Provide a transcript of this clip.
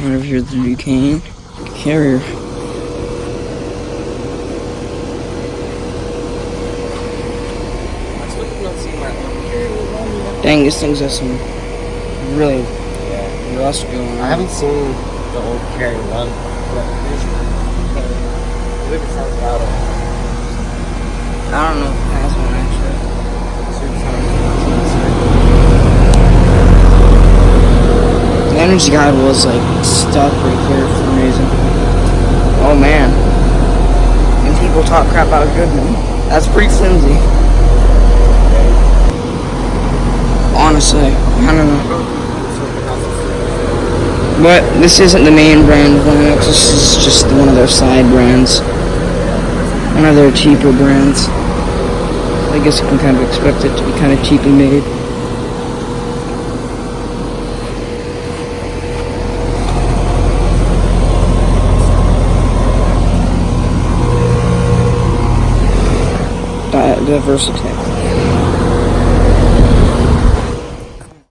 Right over here, the Ducane carrier. Dang, this thing's got some really rust going on. I haven't seen the old carrier run, but there's I believe it sounds loud. I don't know if it has one actually. The energy guide was like stuck right there for some reason. Oh man. And people talk crap about Goodman. That's pretty flimsy. Honestly, I don't know. But this isn't the main brand of Linux, this is just one of their side brands. One of their cheaper brands. I guess you can kind of expect it to be kind of cheaply made. Revisitied.